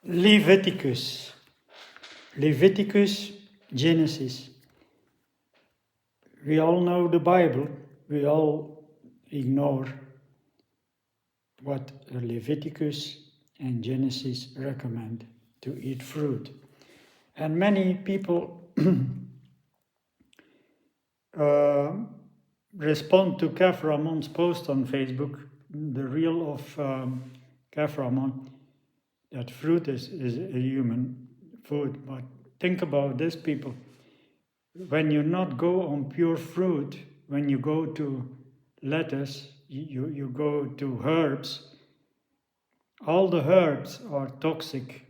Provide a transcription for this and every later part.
Leviticus, Genesis. We all know the Bible. We all ignore what Leviticus and Genesis recommend to eat fruit. And many people respond to Kef Ramon's post on Facebook, the reel of Kef Ramon, that fruit is a human food. But think about this, people. When you not go on pure fruit, when you go to lettuce, you go to herbs, all the herbs are toxic.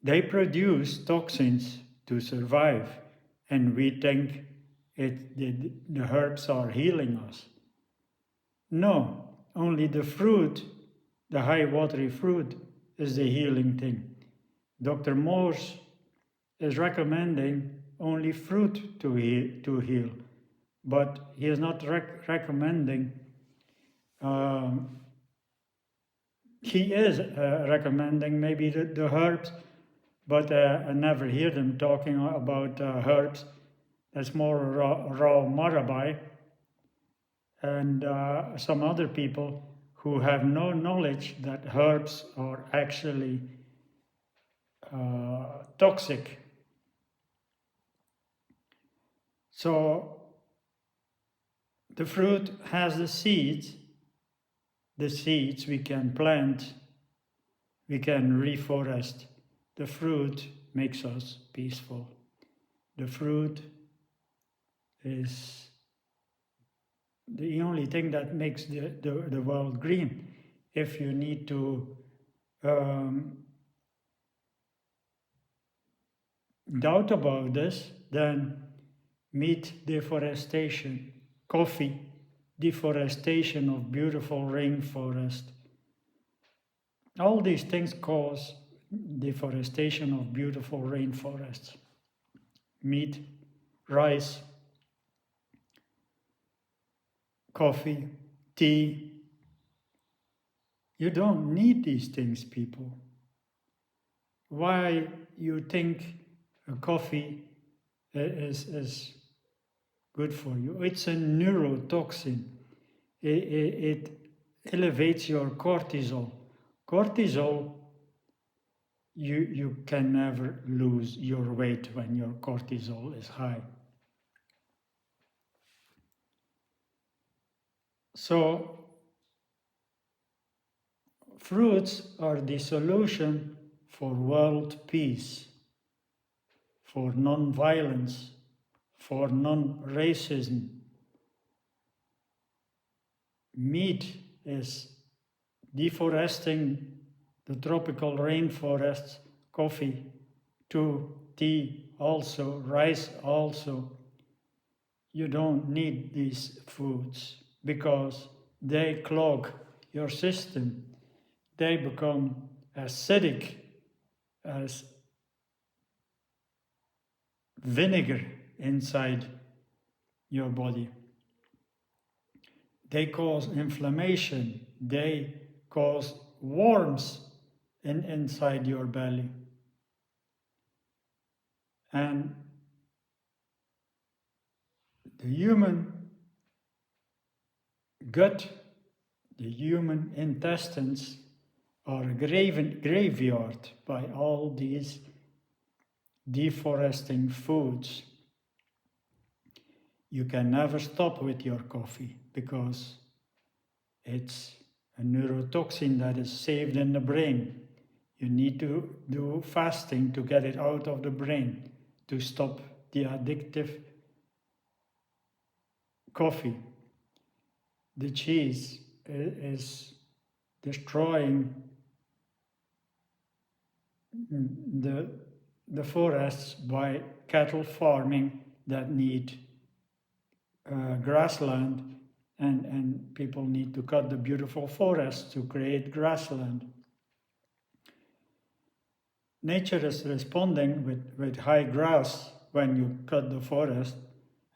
They produce toxins to survive, and we think the herbs are healing us. No, only the fruit, the high watery fruit, is the healing thing. Dr. Morse is recommending only fruit to heal, but he is not recommending. He is recommending maybe the herbs, but I never hear them talking about herbs. That's more raw marabai and some other people who have no knowledge that herbs are actually toxic. So the fruit has the seeds. The seeds we can plant, we can reforest. The fruit makes us peaceful. The fruit is the only thing that makes the world green. If you need to doubt about this, then meat deforestation, coffee, deforestation of beautiful rainforest. All these things cause deforestation of beautiful rainforests. Meat, rice, coffee, tea. You don't need these things, people. Why you think a coffee is good for you? It's a neurotoxin. It elevates your cortisol. Cortisol, you can never lose your weight when your cortisol is high. So fruits are the solution for world peace, for non-violence, for non-racism. Meat is deforesting the tropical rainforests, coffee too, tea also, rice also. You don't need these foods because they clog your system. They become acidic as vinegar inside your body. They cause inflammation. They cause worms inside your belly. And the human gut, the human intestines are a graveyard by all these deforesting foods. You can never stop with your coffee because it's a neurotoxin that is saved in the brain. You need to do fasting to get it out of the brain, to stop the addictive coffee. The cheese is destroying the forests by cattle farming that need grassland, and people need to cut the beautiful forests to create grassland. Nature is responding with high grass when you cut the forest,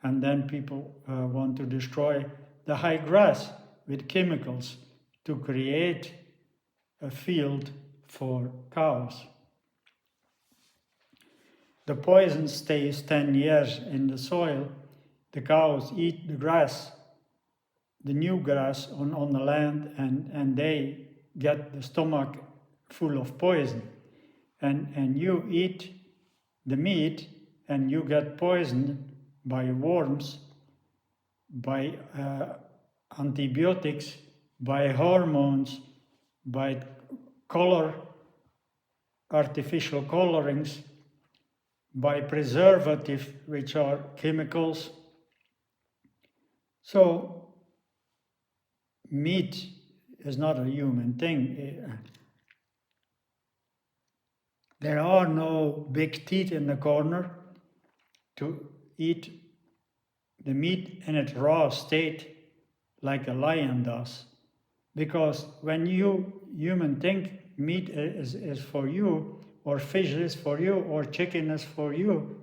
and then people want to destroy the high grass with chemicals to create a field for cows. The poison stays 10 years in the soil. The cows eat the grass, the new grass on the land, and they get the stomach full of poison. And you eat the meat and you get poisoned by worms, by antibiotics, by hormones, by artificial colorings, by preservative, which are chemicals. So meat is not a human thing. There are no big teeth in the corner to eat the meat in its raw state like a lion does. Because when you human think meat is for you, or fish is for you, or chicken is for you,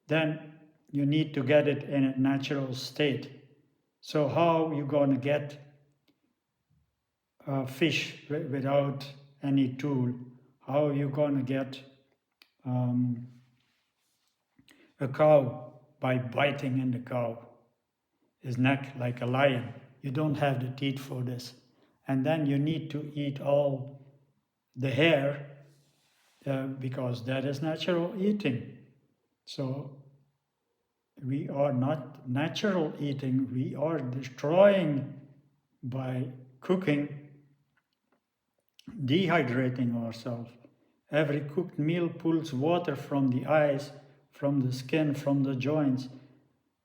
then you need to get it in a natural state. So how you gonna get fish without any tool? How are you gonna get a cow by biting in the cow's neck like a lion? You don't have the teeth for this. And then you need to eat all the hair because that is natural eating. So we are not natural eating, we are destroying by cooking, dehydrating ourselves. Every cooked meal pulls water from the eyes, from the skin, from the joints.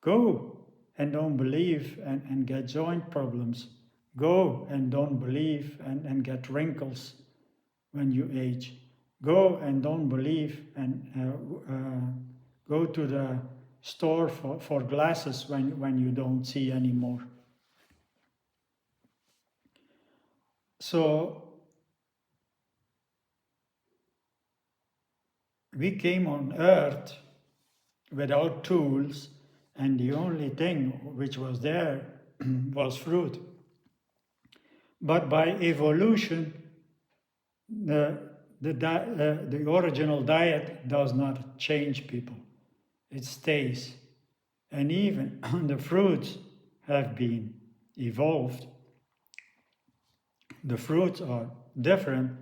Go and don't believe and get joint problems. Go and don't believe and get wrinkles when you age. Go and don't believe and go to the store for glasses when you don't see anymore. So we came on earth without tools, and the only thing which was there was fruit. But by evolution, the original diet does not change people. It stays. And even the fruits have been evolved. The fruits are different,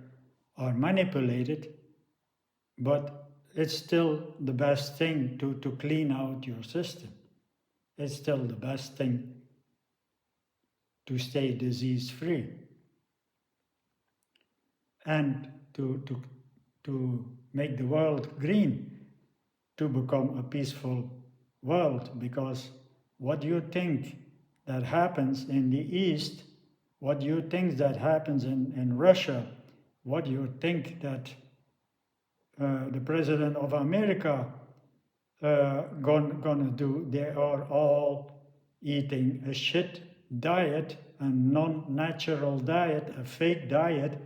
are manipulated, but it's still the best thing to clean out your system. It's still the best thing to stay disease-free and to make the world green, to become a peaceful world. Because what do you think that happens in the East? What do you think that happens in Russia? What do you think that the President of America gonna do? They are all eating a shit diet, a non-natural diet, a fake diet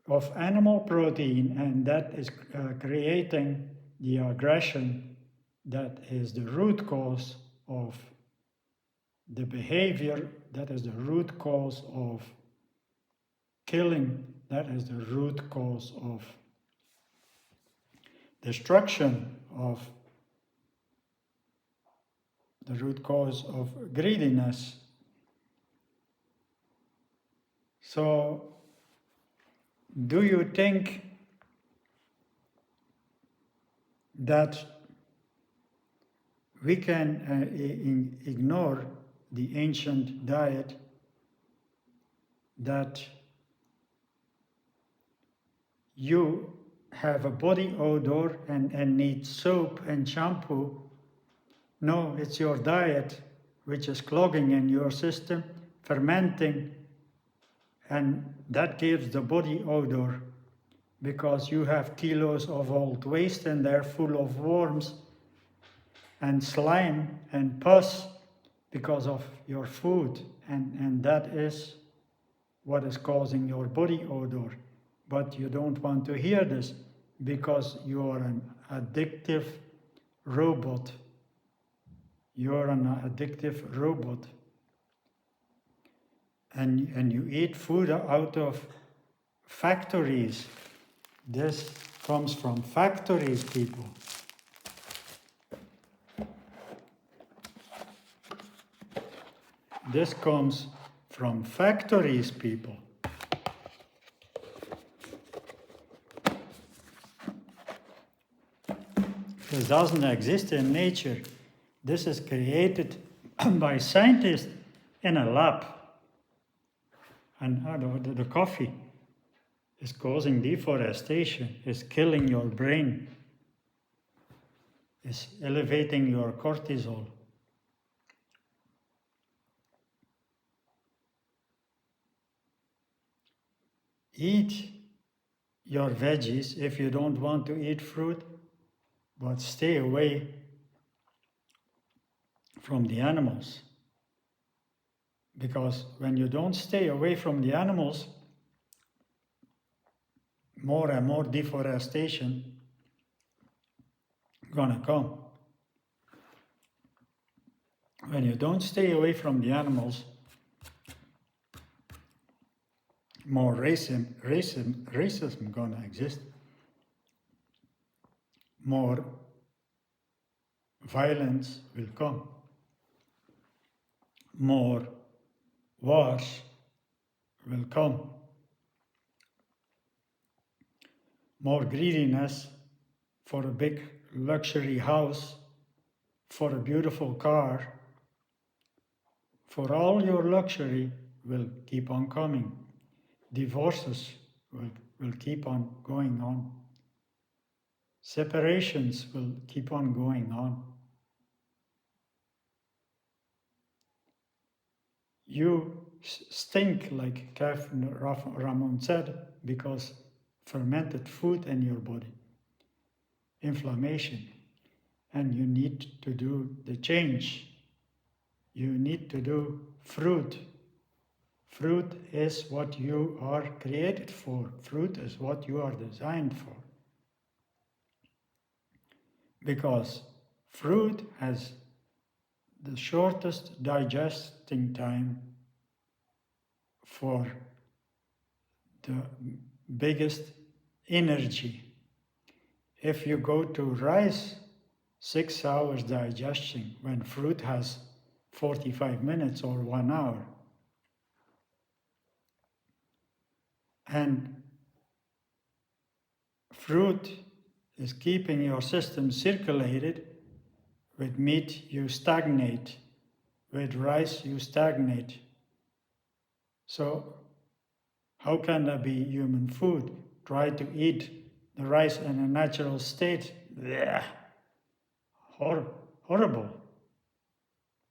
of animal protein, and that is creating the aggression that is the root cause of the behavior, that is the root cause of killing, that is the root cause of destruction, of the root cause of greediness. So, do you think that we can ignore the ancient diet that you have a body odor and need soap and shampoo? No, it's your diet which is clogging in your system, fermenting, and that gives the body odor, because you have kilos of old waste and they're full of worms and slime and pus because of your food, and that is what is causing your body odor. But you don't want to hear this because you are an addictive robot. You're an addictive robot. And you eat food out of factories. This comes from factories, people. This comes from factories, people. This doesn't exist in nature. This is created by scientists in a lab. And the coffee is causing deforestation, is killing your brain, is elevating your cortisol. Eat your veggies if you don't want to eat fruit, but stay away from the animals. Because when you don't stay away from the animals, more and more deforestation gonna come. When you don't stay away from the animals, more racism gonna exist. More violence will come. More wars will come. More greediness for a big luxury house, for a beautiful car, for all your luxury will keep on coming. Divorces will keep on going on. Separations will keep on going on. You stink, like Captain Ramon said, because fermented food in your body. Inflammation. And you need to do the change. You need to do fruit. Fruit is what you are created for. Fruit is what you are designed for. Because fruit has the shortest digesting time for the biggest energy. If you go to rice, 6 hours digestion, when fruit has 45 minutes or 1 hour. And fruit is keeping your system circulated. With meat, you stagnate. With rice, you stagnate. So, how can that be human food? Try to eat the rice in a natural state. Blech. Horrible.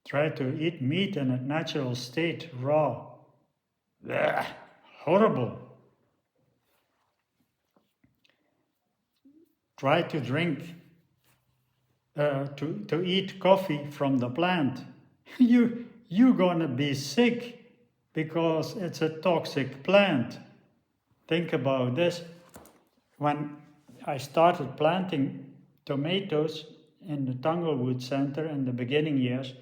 Try to eat meat in a natural state, raw. Blech. Horrible. Try to drink, to eat coffee from the plant. You're gonna be sick because it's a toxic plant. Think about this. When I started planting tomatoes in the Tanglewood Center in the beginning years,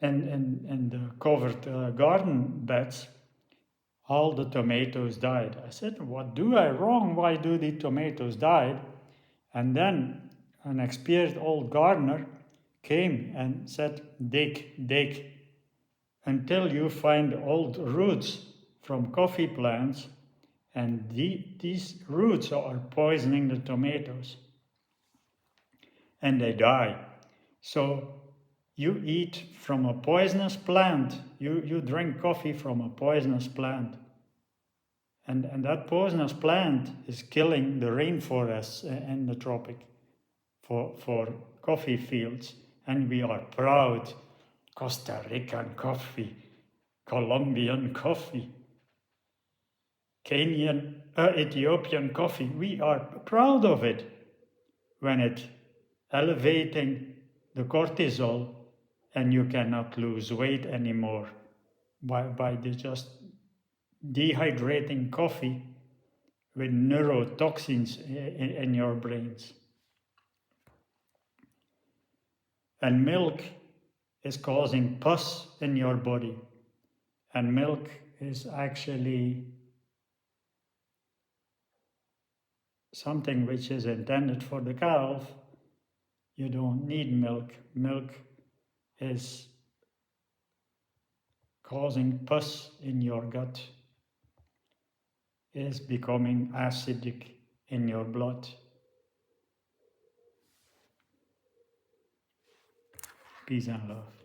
in the covered garden beds, all the tomatoes died. I said, what do I wrong? Why do the tomatoes die? And then an experienced old gardener came and said, dig, until you find old roots from coffee plants, and these roots are poisoning the tomatoes. And they die. So you eat from a poisonous plant. You drink coffee from a poisonous plant. And that poisonous plant is killing the rainforests in the tropic for coffee fields. And we are proud. Costa Rican coffee, Colombian coffee, Kenyan, Ethiopian coffee. We are proud of it when it's elevating the cortisol and you cannot lose weight anymore by just dehydrating coffee with neurotoxins in your brains. And milk is causing pus in your body. And milk is actually something which is intended for the calf, you don't need milk. Milk is causing pus in your gut, is becoming acidic in your blood. Peace and love.